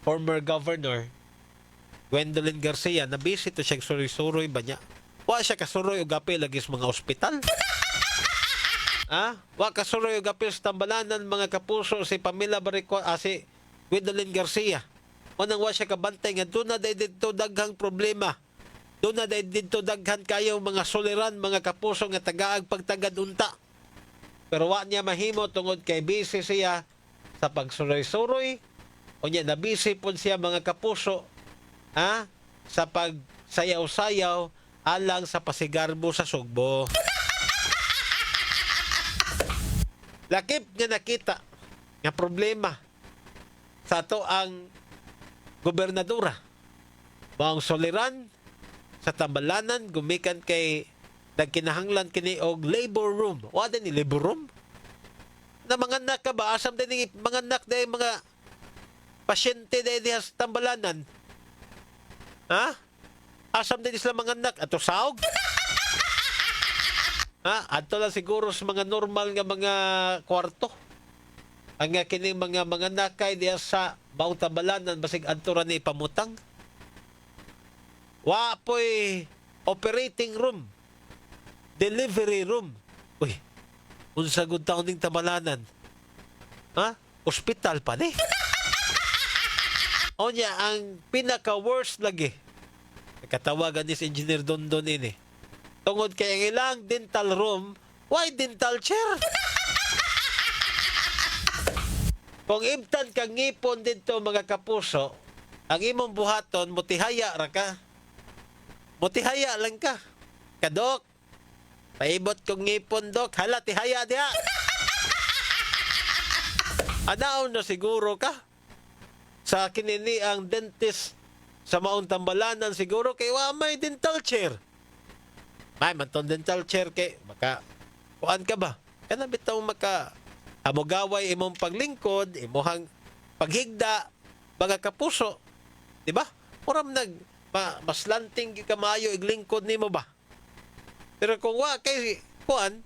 former governor, Gwendolyn Garcia, na busy to siya suroy-suroy ba niya? Wa siya kasuroy o gapi lagi sa mga ospital. Wa kasuroy o gapi sa tambalanan mga kapuso si Pamela Barrico, si Gwendolyn Garcia. Unang wa siya kabantay nga doon na dito daghang problema. Doon na dito daghan kayo mga soliran, mga kapuso nga tagaag pagtagad unta. Pero wa niya mahimo tungod kay busy siya sa pagsuroy-suroy. O niya na busy po siya mga kapuso sa pagsayaw-sayaw alang sa pasigarbo sa Sugbo. Lakip nga nakita nga problema sa ato ang gobernadora. Maong soliran sa tambalanan gumikan kay nagkinahanglan kini og labor room. Wa din ni labor room. Na mga anak ka ba? Asam din ni mga anak dahil mga pasyente dahil sa tambalanan. Asam din sila mga anak. Ato saog? Ato lang siguro sa mga normal nga mga kwarto. Ang nga kini mga nakay diya sa bawang tambalanan basig adto ra ni ipamutang. Wa po'y operating room. Delivery room. Uy, unsa gud taon ning tambalanan? Hospital pa ni. Onya ang pinaka-worst lagi. Katawagan ni si Engineer Dondon ini. Tungod kay ang ilang dental room, why dental chair? Kung ibtan kang ngipon dito mga kapuso, ang imong buhaton, mutihaya ra ka. Mutihaya lang ka. Kadok, paibot kong ngipon, Dok. Hala, tihaya diha. Anaon na siguro ka? Sa kinini ang dentist sa maong tambalanan siguro kay wa may dental chair. May manton dental chair kay maka kuan ka ba? Kana bitaw maka amogaway imong paglingkod, imong paghigda, mga kapuso. Di ba? Oram mas lanting ka maayo iglingkod nimo ba? Pero kung wa kay kuan,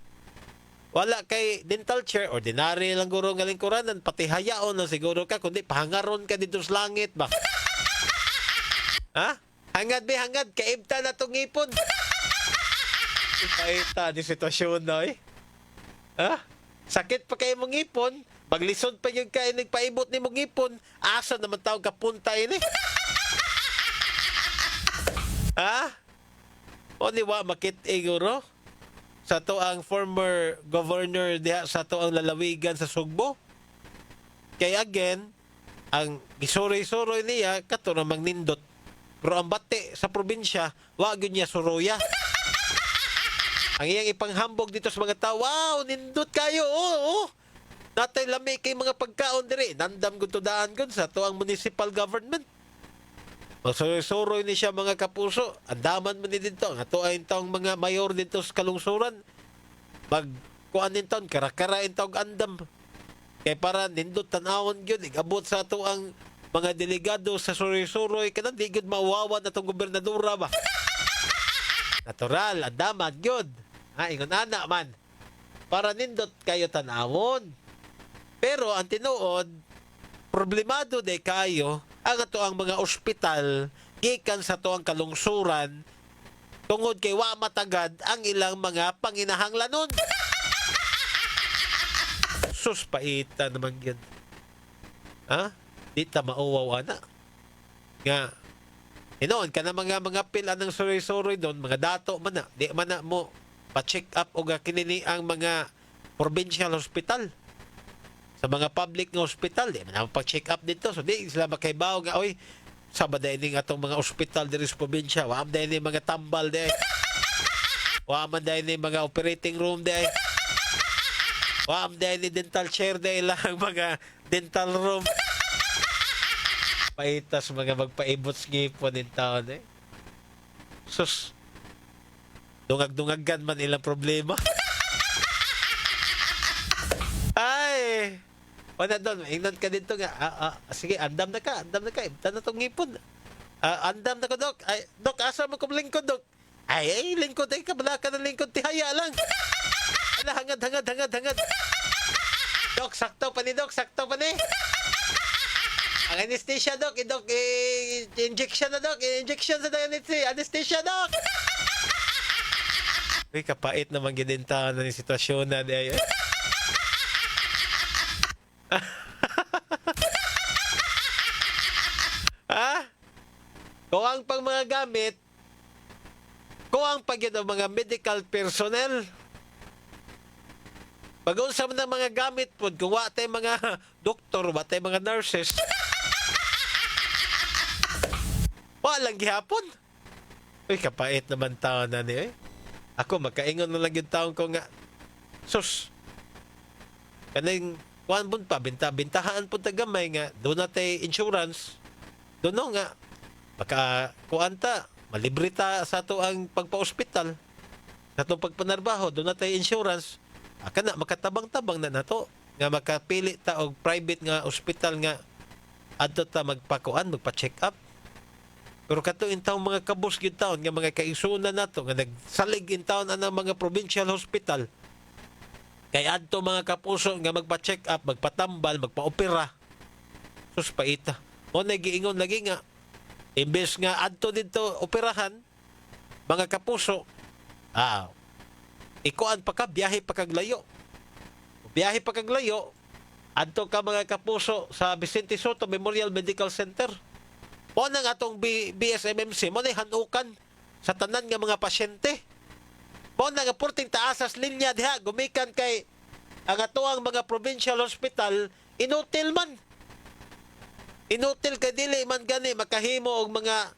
wala kay dental chair, ordinary lang guro nga lingkuranan, pati hayaon na siguro ka, kundi pahangaron ka dito sa langit ba? Hangad ba, hangad, kaibta na itong ngipon. Kaibta di sitwasyon na sakit pa kayo mong ngipon, maglisod pa yung kayo nagpaibot ni mong ngipon, asa naman tawag kapunta ini? O di wa makit iguro? Sa to ang former governor diha sa to ang lalawigan sa Sugbo. Kay again, ang gisuroy-suroy niya kato na magnindot. Pero ang bate sa probinsya, wa gyud niya suroya. Ang iyang ipanghambog dito sa mga tao, wow, nindot kayo, oo. Natay lami kay mga pagkaon diri. Nandam gud to daan gud sa to ang municipal government. Magsuroy-suroy ni siya mga kapuso. Andaman man ni dito. Nga to ay taong mga mayor dito sa kalungsuran. Magkuan din taon, karakarain taong andam. Kaya para nindot tanawon yun. Igabot sa to ang mga delegado sa suroy-suroy. Kaya di yun mawawan na itong gobernadora ba? Natural, andaman yun. Ingon anak man. Para nindot kayo tanawon. Pero ang tinuod, problemado de kayo ang ato ang mga ospital gikan sa to ang kalungsuran tungod kay wa matagad ang ilang mga panginahanglanon. Sus, paita naman yan. Di ta mauwaw ana. Nga, inoon ka na mga pila ng suroy-suroy doon, mga dato man na. Di man na mo pa-check up o kinini ang mga provincial hospital. Sa mga public nga hospital, di man pa-check up dito. So, di sila makaibaw nga, oy, sabaday ni nga itong mga hospital diri sa probinsya. Waam dahil ni mga tambal di. Waam dahil ni mga operating room di. Waam dahil ni dental chair di lang mga dental room. Paitas mga magpaibot ngipon din taon eh. Sus, dungag-dungagan man ilang problema. Ay, wala doon, ingnan ka dito nga. Sige, andam na ka. Ibta na itong ngipon. Andam na ko, Dok. Ay, Dok, asa mo kong lingkod, Dok? Ay, lingkod. Ay, kabala ka ng lingkod. Tihaya lang. Ala, hangad. Dok, sakto pa ni, Dok. Sakto pa ni. Ang anesthesia, Dok. Dok, injection na, Dok. Injection sa anesthesia, Dok. Uy, kapait naman ginenta na yung sitwasyon na di. Ha? Kung ang pang mga gamit, kung ang pagyod ang mga medical personnel, pag-unsam ng mga gamit po, kung wa tayo mga doktor, wa tayo mga nurses, walang gihapon. Uy, kapait naman tao na ni, eh. Ako, magkaingon na lang yung taong ko nga, sus, kaning, kuhan po pa, bintahaan po tagamay nga, doon natin insurance, doon nga, kuhan ta, malibre ta sa ito ang pagpa-hospital, sa itong pagpanarbaho, doon natin insurance, aka na, makatabang-tabang na nato, nga makapili ta og private nga hospital nga, adto ta magpa-check up. Pero kato in taong mga kabus gyud taon nga mga kaigsunan nato nga nagsalig in taon anang mga provincial hospital. Kay adto mga kapuso nga magpa-check up, magpatambal, magpa-opera. Sus paita. Mo na giingon lagi nga imbes nga adto dito operahan mga kapuso. Ikuan pa ka biyahe pa kaglayo. Biyahe pa kaglayo adto ka mga kapuso sa Vicente Soto Memorial Medical Center. O nang atong BSMMC, mo na hanukan sa tanan nga mga pasyente. Mo na nga purting taasas linya diha, gumikan kay ang atoang mga provincial hospital, inutil man. Inutil kay dili man gani makahimo og mga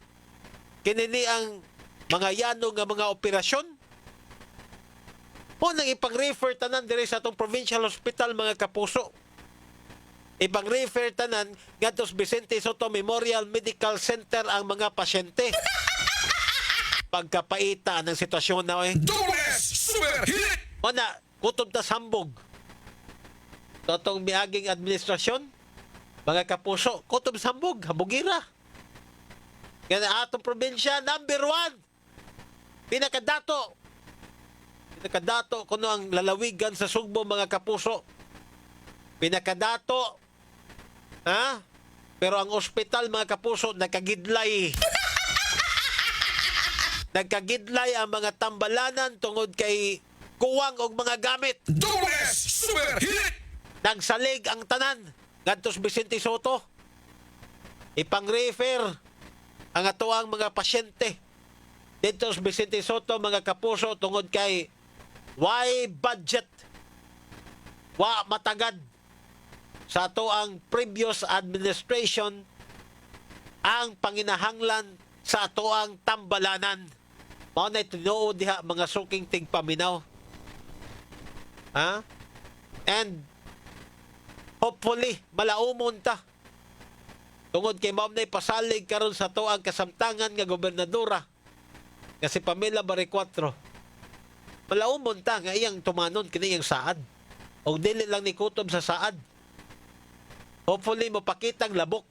kinini ang mga yano nga mga operasyon. Mo nang ipang-refer tanan diri sa atong provincial hospital mga kapuso. Ipang-refer tanan ngadto sa Vicente Soto Memorial Medical Center ang mga pasyente. Pagkapaita ng sitwasyon na o na, kutob ta sambog. Totong miaging administrasyon, mga kapuso, kutob sambog, habugira. Kaya atong probinsya, number 1. Pinakadato kuno ang lalawigan sa Sugbo, mga kapuso. Pinakadato. Ha? Pero ang ospital, mga kapuso, nagkagidlay. Nagkagidlay ang mga tambalanan tungod kay kuwang og mga gamit. Nagsalig ang tanan ngadto sa Vicente Soto. Ipang-refer ang atoang mga pasyente dito sa Vicente Soto, mga kapuso, tungod kay why budget, wa matagad sa ato ang previous administration ang panginahanglan sa ato ang tambalanan. Mao na tinuod diha mga suking tigpaminaw. Ha? And hopefully malaumon ta. Tungod kay mao na pasalig karon sa ato ang kasamtangan nga gobernadora nga si Pamela Barrecuatro. Malaumon ta nga iyang tumanon kini iyang saad. O dili lang ni kutob sa saad. Hopefully, mapakitang labok.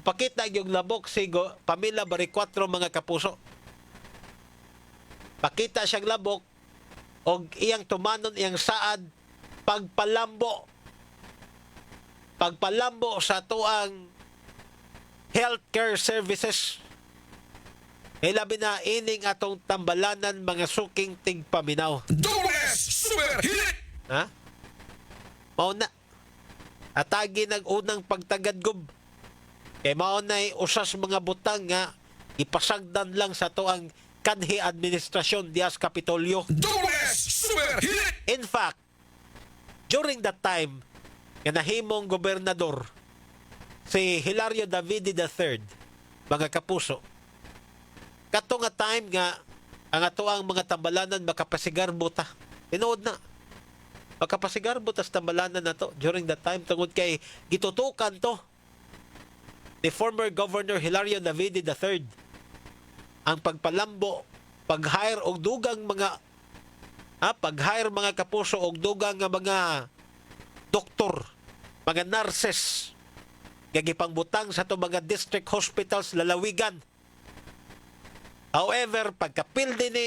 Mapakita yung labok si Pamela Barrecuatro, mga kapuso. Pakita siyang labok o iyang tumanon, iyang saad, pagpalambo. Pagpalambo sa tuang healthcare services. Hilabi na ining atong tambalanan, mga suking tigpaminaw. Ha? Mauna. Atagi nag-unang pagtagadgob. Kay maunay usas mga butang nga ipasagdan lang sa to ang kanhi administrasyon dias Kapitolyo. In fact, during that time, nga nahimong gobernador si Hilario Davide III, mga kapuso, kato nga time nga ang ato ang mga tambalanan makapasigar buta. Tinuod na. Makapasigar butas tambalanan na to during that time tungod kay gitutukan to ni former Governor Hilario Davide III ang pagpalambo, pag-hire og dugang mga pag-hire, mga kapuso, og dugang nga mga doktor, mga nurses nga gipangbutang sa to mga district hospitals lalawigan. However, pagkapildi ni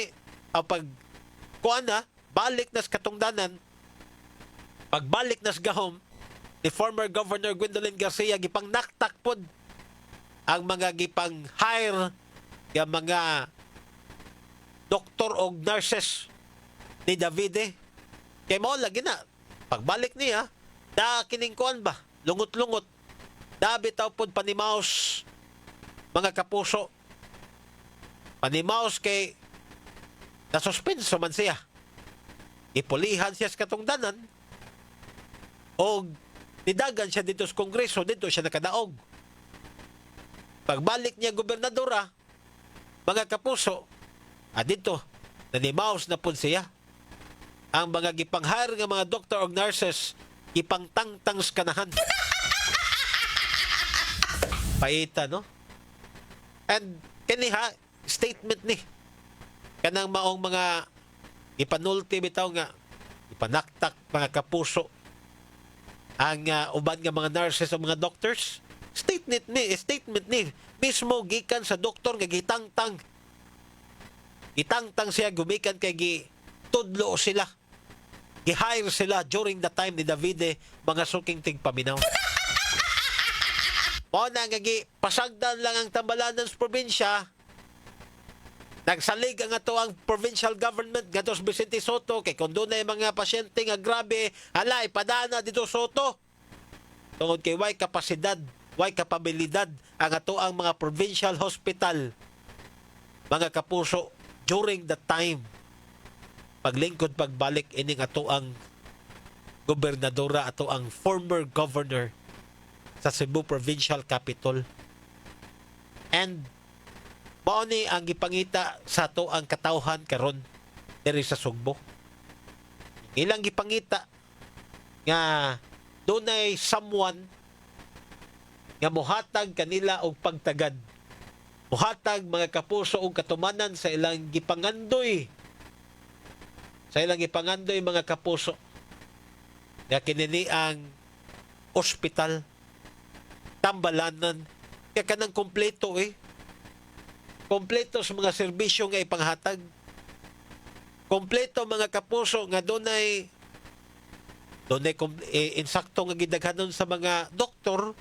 pag balik nas katungdanan, pagbalik nas gahom, ni former Governor Gwendolyn Garcia gipang naktak pod ang mga gipang hire nga mga doktor o nurses ni Davide. Kay mao lagi na pagbalik niya da kining kuan ba lungot-lungot da bitaw pod panimaos mga kapuso, panimaos kay nasuspenso man siya, ipulihan siya sa katungdanan o nidagan siya dito sa Kongreso, dito siya nakadaog. Pagbalik niya gobernadora, mga kapuso, dito nanimaos na po siya. Ang mga gipanghire nga mga doktor o nurses gipangtangtang sa kanahan. Paita, no? And kani ha, statement ni kanang maong mga ipanulti bitaw nga ipanaktak mga kapuso ang uban nga mga nurses o mga doctors. Statement ni mismo gikan sa doktor nga gitangtang siya gumikan kay gitudlo sila, gi-hire sila during the time ni Davide mga suking tigpaminaw. Mao na nga pasagdan lang ang tambalanan sa probinsya. Nagsalig ang ato ang provincial government gatos Vicente Soto kay kung doon na mga pasyente nga grabe, hala ipadana dito Soto. Tungod kay way kapasidad, way kapabilidad ang ato ang mga provincial hospital. Mga kapuso, during the time paglingkod pagbalik ining ato ang gobernadora, ato ang former governor sa Cebu Provincial Capital. And mao ni ang gipangita sa ato ang katawhan karon diri sa Sugbo. Ilang gipangita nga dunay someone nga mohatag kanila og pagtagad. Mohatag mga kapuso og katumanan sa ilang gipangandoy. Sa ilang gipangandoy mga kapuso. Nga kinini ang ospital, tambalanan, kaya kanang kompleto kompleto sa mga serbisyo nga ipanghatag. Kompleto mga kapuso nga dunay insakto nga gidaghanon sa mga doktor,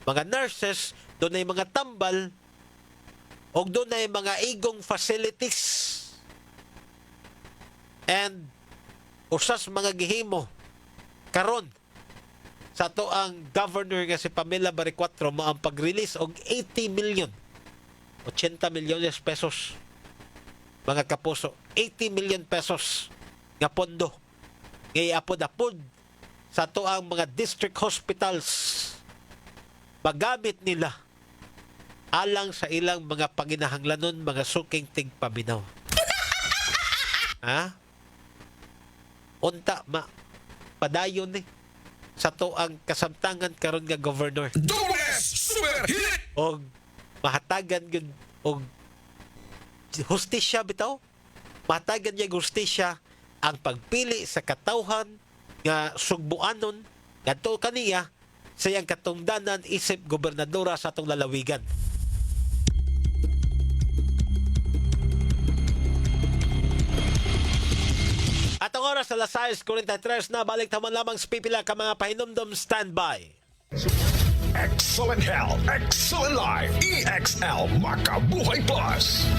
mga nurses, dunay mga tambal, o dunay mga igong facilities. And usas mga gihimo karon sa to ang governor nga si Pamela Baricuatro mo ang pag-release og 80 million 80 milyones pesos mga kapuso, 80 million pesos nga pondo nga iapod-apod sa to ang mga district hospitals magamit nila alang sa ilang mga panginahanglanon mga suking tigpaminaw. Ha? Unta padayon sa to ang kasamtangan karon nga governor. Og mahatagan gyud og hustisya bitaw. Mahatagan niya hustisya ang pagpili sa katawhan nga sugbuanon ngadto kaniya sa iyang katungdanan isip gobernadora sa atong lalawigan. At ang oras na 6:43 na balik taman lamang sa pipila ka mga pahinumdom standby. Excellent Health, Excellent Life, EXL Makabuhay Plus.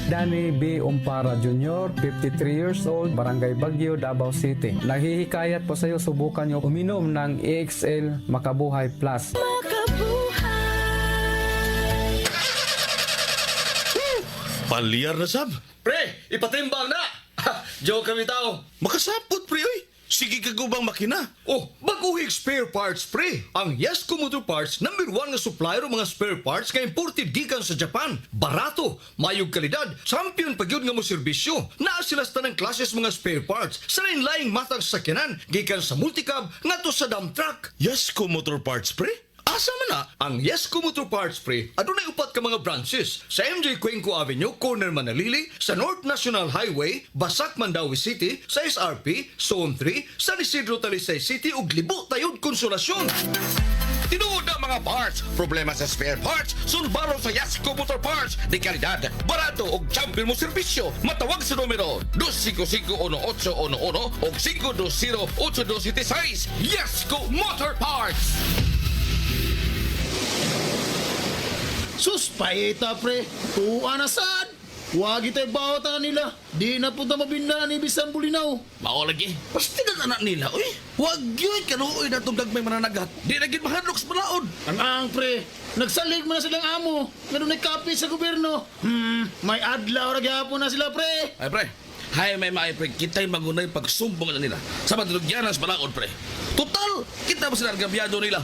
Danny B. Umpara Jr., 53 years old, Barangay Bagyo, Davao City. Naghihikayat po sa iyo, subukan niyo uminom ng EXL Makabuhay Plus. Palyar na sab. Pre, ipatimbang na! Joke kami tao. Makasapot pre oy. Sige ka gubang makina. Oh, baguhig spare parts, pre. Ang Yesco Motor Parts, #1 nga supplier ng mga spare parts nga imported gikan sa Japan. Barato, mayog kalidad, champion pagyud nga mo serbisyo. Naa sila sa tanang klases mga spare parts sa lain-laing matang sakyanan gikan sa multicab ngadto sa dump truck. Yesco Motor Parts pre. Asa man na? Ang Yesco Motor Parts, pre, adunay upat ka mga branches sa MJ Cuenco Avenue, corner Manalili, sa North National Highway, Basak, Mandawi City, sa SRP, Zone 3, San Isidro, Talisay City, ug Libo, Tayod, Konsolasyon. Tinuod na mga mga parts. Problema sa spare parts, sulbaro sa Yasco Motor Parts. Di kalidad, barato ug champion mo serbisyo. Matawag sa numero 255-1811 o 520-8276. Yasco Motor Parts. Sus, paeta pre. Tuwa na sad. Huwag ito'y bawatan nila. Di na punta mabinda ni Bisan Bulinaw. Mao lagi, pasti na anak nila, uy. Huwag yun kanuoy na itong dagmay mananagat. Di na gid mahadlok sa balaod. Ang pre, nagsalig mo na silang amo. Ganun ay kapi sa gobyerno. May adlaw ra gyapon na sila pre. Ay pre, hay may mga pre, kita'y magunay pagsumbong na nila. Sa madulugyanan sa balaod pre. Total, kita ba sila gabyado nila?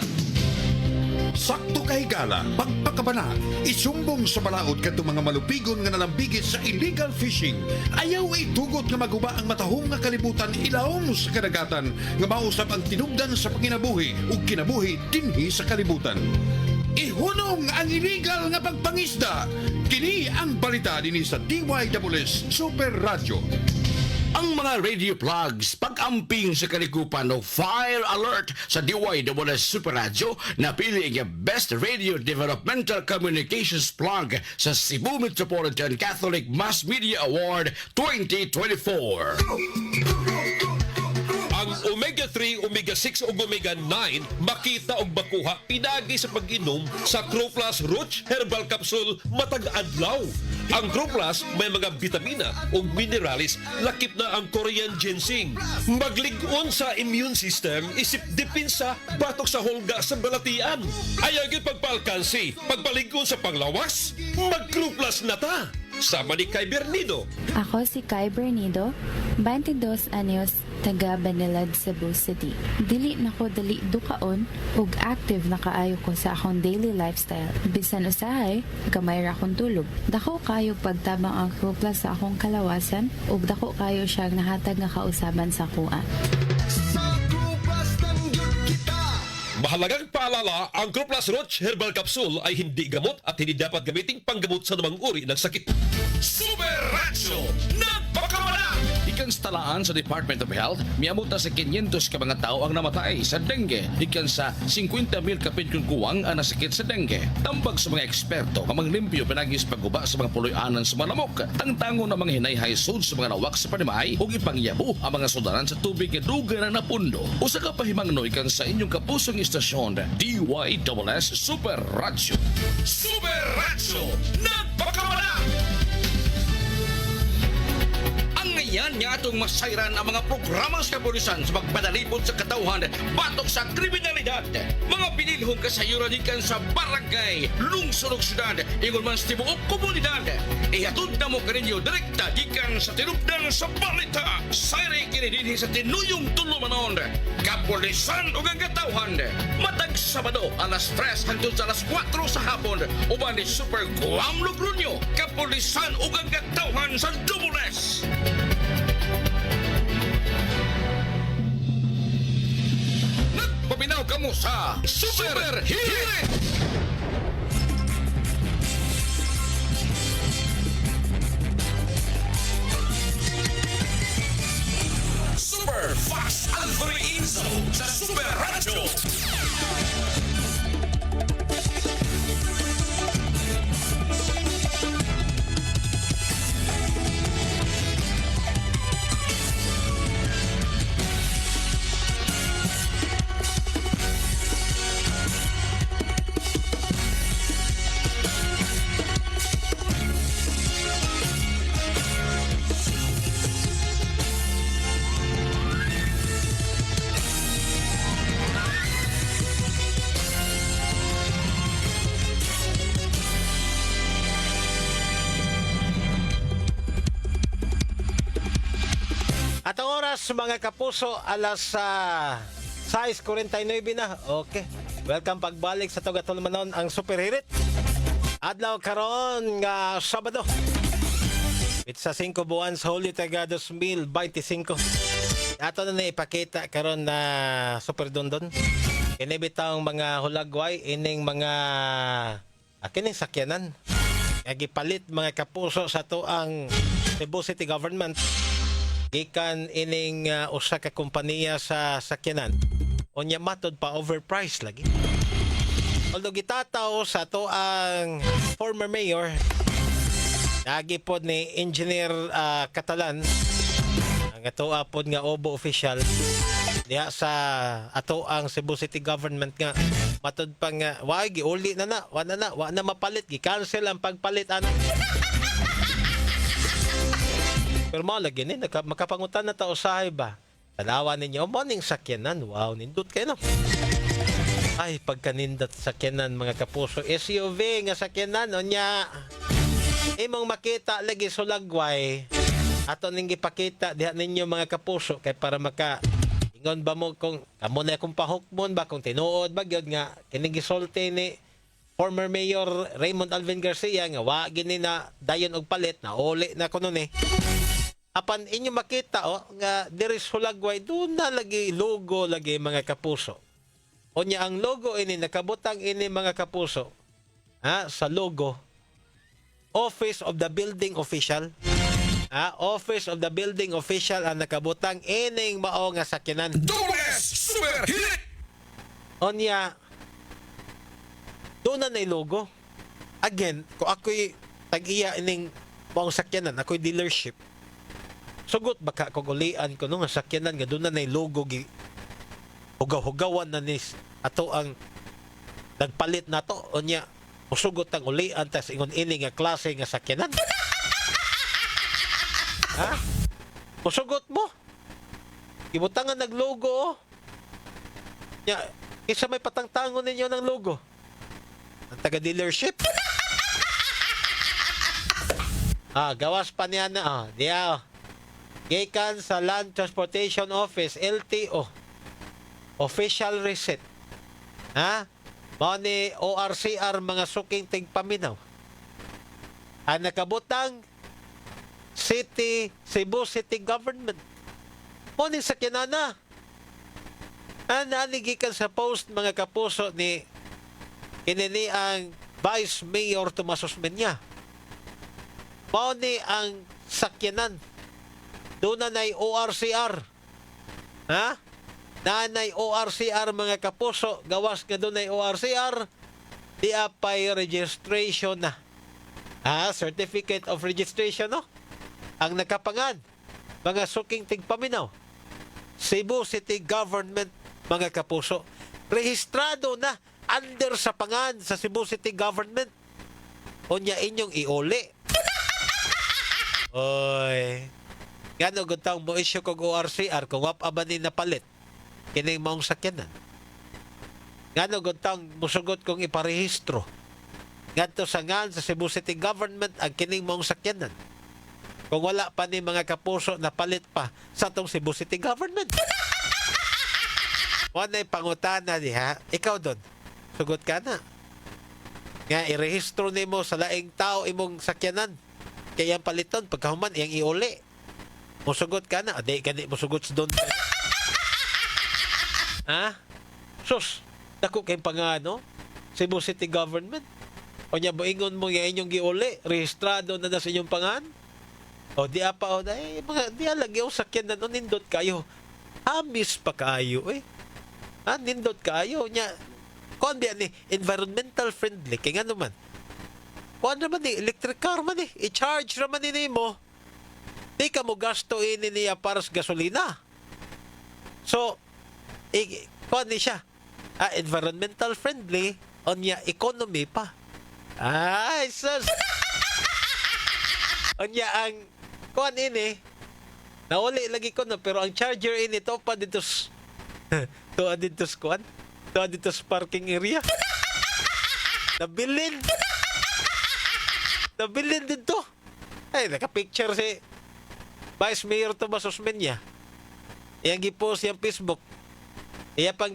Sakto kay gala, pagpakabana, isumbong sa balaod kadto mga malupigon nga nalambigit sa illegal fishing. Ayaw ay tugot nga maguba ang matahong nga kalibutan ilawom sa kadagatan nga mausap ang tinubdan sa panginabuhi ug kinabuhi dinhi sa kalibutan. Ihunong ang illegal nga pagpangisda. Kini ang balita dinhi sa DYWS Super Radio. Ang mga radio plugs, pag-amping sa kalikupan o fire alert sa DYWS Super Radio na pili ang Best Radio Developmental Communications Plug sa Cebu Metropolitan Catholic Mass Media Award 2024. Ang omega-3, omega-6 ug omega-9 makita og makuha pinagi sa pag-inom sa Croplus Roach Herbal Capsule matag adlaw. Ang Croplus may mga vitamina ug mineralis lakip na ang Korean ginseng. Maglig-on sa immune system isip dipinsa batok sa hulga sa balatian. Ayaw gyud pagpalkansi, pagpalig-on sa panglawas, mag-Croplus na ta. Sama ni Kay Bernido. Ako si Kai Bernido, 22 anyos, taga Banilad, Cebu City. Dili na ko dali dukaon ug active na kaayo ko sa akong daily lifestyle. Bisan usahay, gamay ra akong tulog. Dako kayo pagtabang ang Croplus sa akong kalawasan ug dako kayo siyang nahatag nga kausaban sa kuha. Mahalagang paalala, ang Croplus Roach Herbal Capsule ay hindi gamot at hindi dapat gamiting panggamot sa namang uri ng sakit. Super Radio nagpakamala! Ikan sa talaan sa Department of Health, miamuta sa 500 ka mga tao ang namatay sa dengue. Ikan sa 50,000 kapit kung kuwang ang nasakit sa dengue. Tambag sa mga eksperto, kamang limpyo pinagis pagguba sa mga puloy-anan sa mga lamok. Tangtango na mga hinay-high sod sa mga nawak sa panimay o ipangyabo ang mga sudaran sa tubig na duga na napundo. O sa kapahimangno ikan sa inyong kapusong istasyon, DYWS Super Radio. Super Radio nagpakamala! Yan nga itong masayran ang mga programa sa kapulisan sa pagpadalipod sa katauhan batok sa kriminalidad. Mga pinilhong kasayuran ikan sa barangay, lungsod ug syudad, ingon man sa tibuok komunidad. Ihatod na mo kaninyo direkta gikan sa tinubdan sa balita. Sayre kinidinhi sa tinuyong tulumanon. Kapulisan ug ang katauhan. Matag Sabado, alas 3 hangtod sa alas 4 sa hapon. Uban ni Super Guam Logrunyo. Kapulisan ug ang katauhan sa Dumoles. Paminaw ka mo sa Super Hirit! Super Fast Anthony Inzo sa Super Radio! At ang oras, mga kapuso, alas 6:49 na. Okay. Welcome pagbalik sa Tugatulmanon ang Super Hirit. Adlaw karon nga Sabado. It's sa 5 buwan sa Hulyo taga 2025. Ato na ipakita karon na Super Dondon. Kini bitang mga hulagway ining mga kining sakyanan. Gipalit mga kapuso sa tuang Cebu City Government. Gikan ining usa ka kompanya sa sakyanan. Onya matod pa overpriced lagi. Although gitataw sa to ang former mayor, lagi po ni Engineer Catalan, ang ato pod nga Obo official, diha sa ato ang Cebu City government nga matud pa nga wa giuli na wa na mapalit, gi-cancel ang pagpalit ano. Pero mao lagi ni makapangutan na ta usahay ba. Tanawa ninyo morning sakyanan. Wow, nindot kay no. Ay pagkanindot sakyanan mga kapuso, SUV nga sakyanan onya. Imong makita lagi sulagway. Ato ning gipakita diha ninyo mga kapuso kay para maka ingon ba mo kung kamo na akong pahukmon ba kung tinuod ba gyud nga kining gisulti ni former Mayor Raymond Alvin Garcia nga wa gini na dayon og palit na uli na kuno ni. Apan inyo makita nga diri sulagway doon na lagi logo lagi mga kapuso. Onya ang logo ini nakabutang ini mga kapuso. Sa logo Office of the Building Official. Office of the Building Official ang nakabutang ining mao nga sakyanan. Super hit! Onya doon na logo. Again, kung ako'y tag-iya ining maong sakyanan, ako'y dealership. Sugot baka kugulian ko nung sakyanan nga doon na logo gi hugaw-hugawan na nis ato ang nagpalit na to. Onya musugot ang ulian tas ingon ini nga klase nga sakyanan. Musugot mo. Gibutangan naglogo. Nya isa may patangtangon ninyo ng logo. Ang taga-dealership. Gawas pa niya na. Diya. Gikan sa Land Transportation Office, LTO. Official receipt. Mao ni ORCR mga suking tigpaminaw. Ang nakabutang Cebu City Government. Mao ni sakyanana. Naligikan sa post mga kapuso ni kinini ang Vice Mayor Tomas Osmeña. Mao ni ang sakyanan. Doon na ORCR. Nanay ORCR mga kapuso. Gawas nga doon na ORCR. Di apay registration na. Certificate of registration no? Ang nakapangan. Mga suking tigpaminaw. Cebu City Government mga kapuso. Rehistrado na under sa pangan sa Cebu City Government. Unya inyong iuli. Oy. Gano guntang mo isyo kong ORCR kung wap abani na palit. Kining maong sakyanan. Gano guntang musugot kong iparehistro. Ngadto sa ngan sa Cebu City Government ang kining maong sakyanan. Kung wala pa ni mga kapuso na palit pa sa tong Cebu City Government. Wanay pangutana diha. Ikaw doon. Sugot ka na. Nga irehistro nimo sa laing tao imong sakyanan. Kaya ang paliton pagkahuman iyang iuli. Musugot ka na. Adi ka di musugot sa doon. Sus. Dako kayong pangano. Cebu City Government. O niya boingon mo nga inyong giuli. Rehistrado na sa inyong pangan. O di apa o di lagi yung sakyan na nindot kayo. Amis pa kayo nindot kayo nya. Kuan biya ni environmental friendly kay nga naman. Kuan naman ni electric car man i-charge naman ni mo. Di ka mo gasto ini niya para sa gasolina. So kuan ni siya. Environmental friendly on niya economy pa. Ay sus. On niya ang kuan ini nauli lagi ko no pero ang charger ini to pa dito to dito kuan to dito sa parking area. Nabilin dito. Ay naka-picture si Vice Mayor Tomas Osmeña. Iyang gi-post yung Facebook. Iya pang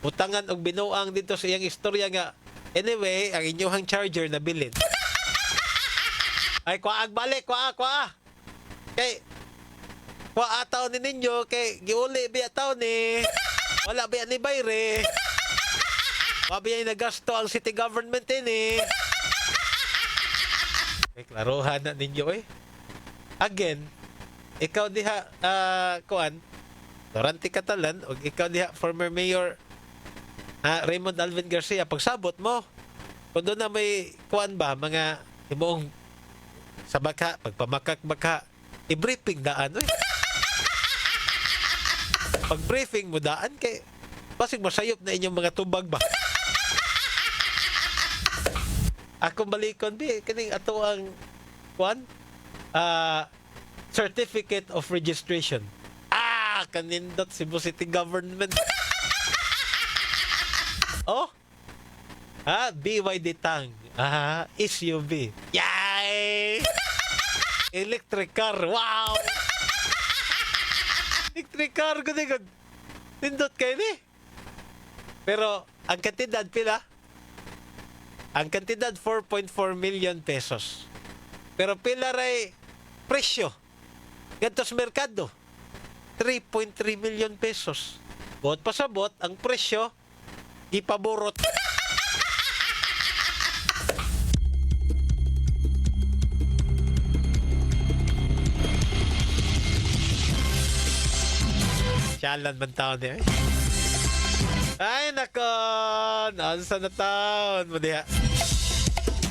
utangan og binuang dito sa iyang istorya nga anyway ang inyong charger nabilin. Ay kuaag balik kuaa. Kay ataw ni ninyo kay giuli biya taw ni wala biya ni bayre. Wa biya nagasto ang city government ini. Kay klarohan na ninyo Again, ikaw diha kuan Dorante Catalan o ikaw diha former mayor Raymond Alvin Garcia, pagsabot mo, kung doon na may kuan ba, mga imong sa baka, pagpamakak-baka, i-briefing daan. Pag-briefing mo daan, kay basig masayop na inyong mga tubag ba? Akong balikon, kining ato ang kuan, Certificate of Registration. Kanindot Cebu City Government. Oh? BYD Tang. SUV. Yay! Electric car. Wow! Electric car. Good. Nindot kayo ni. Pero, ang kantidad pila? Ang kantidad 4.4 million pesos. Pero pila ray presyo. Ganto sa merkado. 3.3 million pesos. Bot pasabot, ang presyo, ipaborot. Siyalan man taon niya. Ay, nako! Nasa na taon mo diha.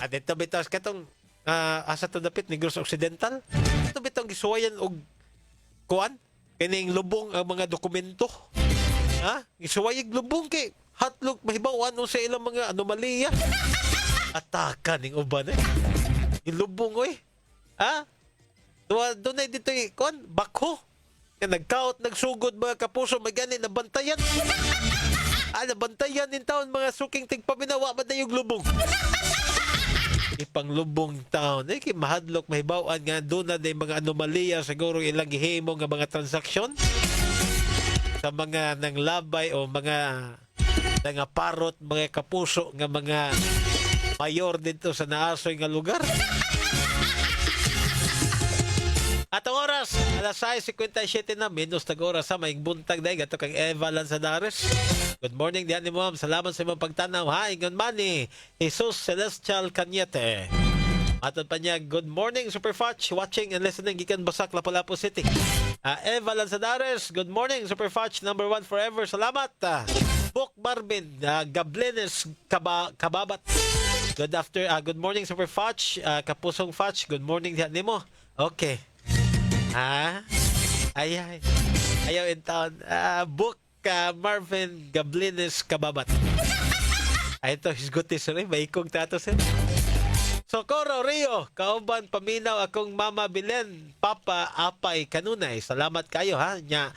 At ito bitas katong asa to dapit Negros Occidental. Ito bitong gisuwayan og kuan kining lubong ang mga dokumento. Gisuwayig lubong kay hatlog mahibawan sa ilang mga anomalya. Ataka ning uban Ilubong oy. Doon na dito kuan bakho. Kaya nagkaot, nagsugod mga kapuso, magani nabantayan. Nabantayan din taon mga suking tigpaminawa ba na yung lubong. Ipanglubong taon. Kaya mahadlok, mahibawaan nga doon na mga anomalya siguro ilang gihimo nga mga transaksyon sa mga nanglabay o mga parot, mga kapuso nga mga mayor dito sa naasoy nga lugar. At ang oras, alas 6:57 na, minus tag-oras sa maing buntag dahil gato kang Eva Lanzadares. Good morning, diyan ni Ma'am. Salamat sa imong pagtanaw. Ingon mani, Jesus Celestial Cañete. Aton pa niya, good morning, Super Fudge. Watching and listening, gikan Basak, Lapu-Lapu City. Eva Lanzadares, good morning, Super Fudge, number 1 forever. Salamat. Book Marvin, Gablines, Kababat. Good morning, Super Fudge. Kapusong Fudge, good morning, diyan ni mo. Okay. Ayaw in town. Book Marvin Gablines Kababat. Ito, hisgutis rin. Maikong tato sir. Socorro Rio, kauban paminaw akong Mama Bilen, Papa Apay Kanunay. Salamat kayo nya.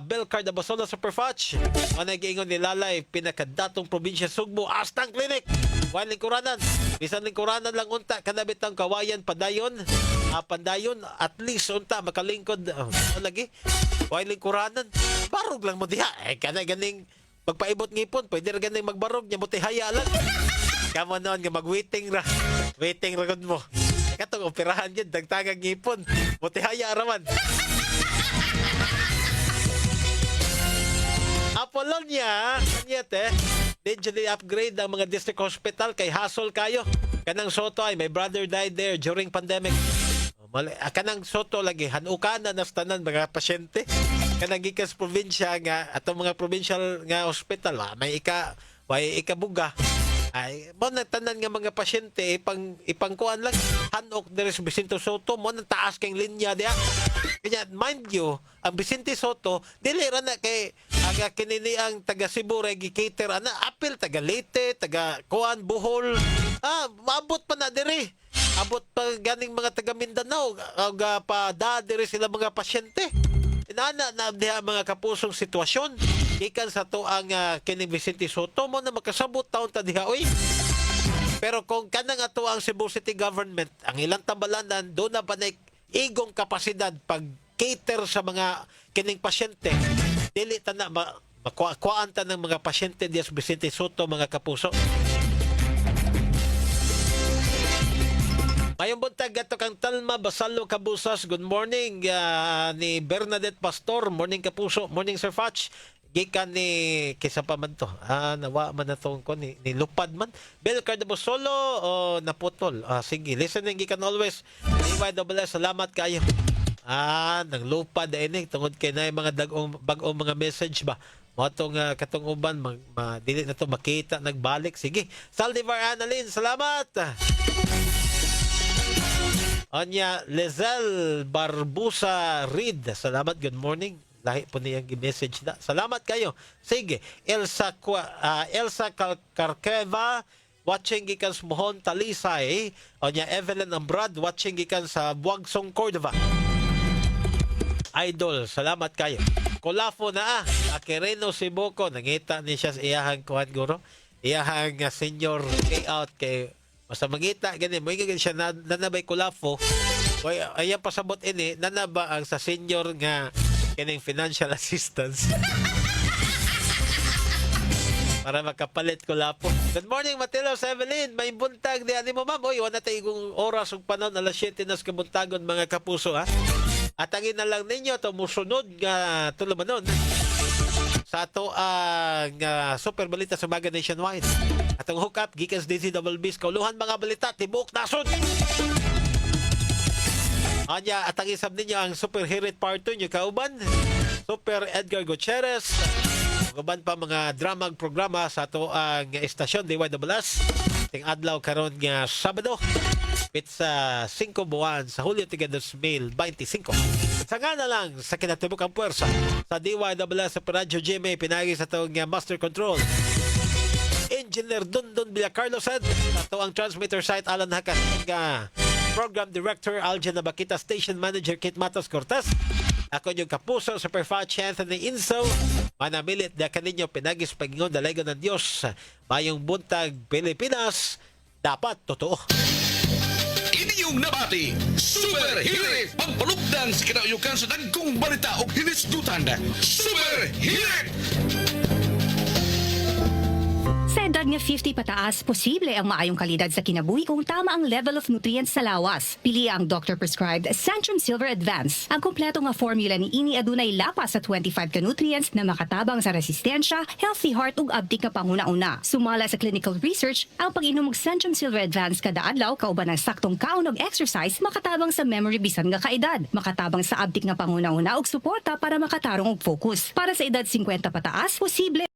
Bel Cardabasolo Super Fudge. Giingon ni Lalay, pinakadatong probinsya Sugbo, Astang Clinic. Wain lingkuranan. Bisan lingkuranan lang unta, kanabit ang kawayan, padayon. Pandayon, at least unta, makalingkod. Lagi. Wain lingkuranan. Barog lang mo diha. Kana ganing magpaibot ngipon. Pwede rin ganing magbarog. Nya buti haya lang. Kamo noon, nga mag-waiting ra. Waiting ra gud mo. Katong operahan yun, dagtagang ngipon. Buti haya raman. Apolonia, kanyete, digitally upgrade ang mga district hospital kay hassle kayo. Kanang Soto ay may brother died there during pandemic. Kanang Soto lagi, hanukan na tanan mga pasyente. Kanang gikas probinsya nga, atong mga provincial nga hospital, may ikabuga. Ay, mo na tanan nga mga pasyente, ipangkuan lang, hanok deres Vicente Soto, mo nang taas kang linya diya. Kanya, mind you, ang Vicente Soto, dili ra na kay aga kinini ang taga Cebu gi-cater ana apil taga Leyte, taga Kuan, Bohol. Maabot pa na diri. Abot pa ganing mga taga Mindanao, aga pa diri sila mga pasyente. Inana na diha mga kapusong sitwasyon. Gikan sa to ang kining Vicente Soto mo na makasabot taon ta diha oy. Pero kung kanang ato ang Cebu City Government, ang ilang tambalanan do na panay igong kapasidad pag cater sa mga kining pasyente. Dili ta na makuhaan ta ng mga pasyente diya sa Vicente Soto mga kapuso. Ngayong buntag gato kang Talma Basalo Kabusas. Good morning ni Bernadette Pastor. Morning kapuso. Morning Sir Fudge. Gikan ni kisa pa man to. Nawa man na to ko ni lupad man. Bel Cardabosolo o naputol. Sige, listening gikan always. DYWS, salamat kayo. Nang lupad ini tungod kay na mga bagong mga message ba. mo tong katong uban dili na to makita nagbalik. Sige. Saldivar Annalyn, salamat. Onya Lizelle Barbusa Reed, salamat, good morning. Lahi po niyang message na. Salamat kayo. Sige. Elsa Carqueva, watching gikan sa Mohon Talisay. Onya Evelyn Ambrad, watching gikan sa Buagsong Cordova. Idol, salamat kayo. Kulafo na Akireno Sibuko, nangita ni siya sa iyahang kuhan guro. Iyahang senior payout kay basta mangita gani mo siya nanabay Kulafo. Ayan pasabot ini nanaba ang sa senior nga kining financial assistance. Para makapalit Kulafo. Good morning, Matilo Evelyn. May buntag di ani mo, ma'am. Oy, wala tayo kung oras ug panon alas 7 nas kabuntagon mga kapuso ha. Atangin na lang ninyo to musunod nga tulumanon sa ato ang super balita sa Maga Nationwide. Atong hookup gikas DZWB's kauluhan mga balita tibuok nasod. Anya atang isab ninyo ang Super Hirit Part 2 nyo kauban. Super Edgar Gutierrez. Kauban pa mga dramag programa sa ato ang estasyon DYWS. Ting adlaw karon nga Sabado. Pizza 5 buwan sa Hulyo 2025. Sa nga na lang sa kinatibukang puwersa sa DYWS sa Radyo GMA pinagi sa itong Master Control. Engineer Dundon Villacarlo said ito ang transmitter site Alan Hakas Program Director Aljan Nabakita, Station Manager Kit Matos Cortez. Ako yung kapuso Super Fudge Anthony Inso. Manamilit na kaninyo pinagis pagingon dalago ng Diyos. Mayong buntag Pilipinas dapat totoo. Inyong nabati, Super Hirit! Pagpalugdan sa kinauyukan sa dagkong balita o hinisdutan. Super Hirit! Sa edad nga 50 pataas, posible ang maayong kalidad sa kinabuhi kung tama ang level of nutrients sa lawas. Pili ang doctor-prescribed Centrum Silver Advance. Ang kompleto nga formula ni ini adunay lapas sa 25 ka nutrients na makatabang sa resistensya, healthy heart ug abtik nga panguna-una. Sumala sa clinical research, ang pag-inom og Centrum Silver Advance kada adlaw kauban ng saktong kaon og exercise makatabang sa memory bisan nga kaedad, makatabang sa abtik nga panguna-una ug suporta para makatarong og focus. Para sa edad 50 pataas, posible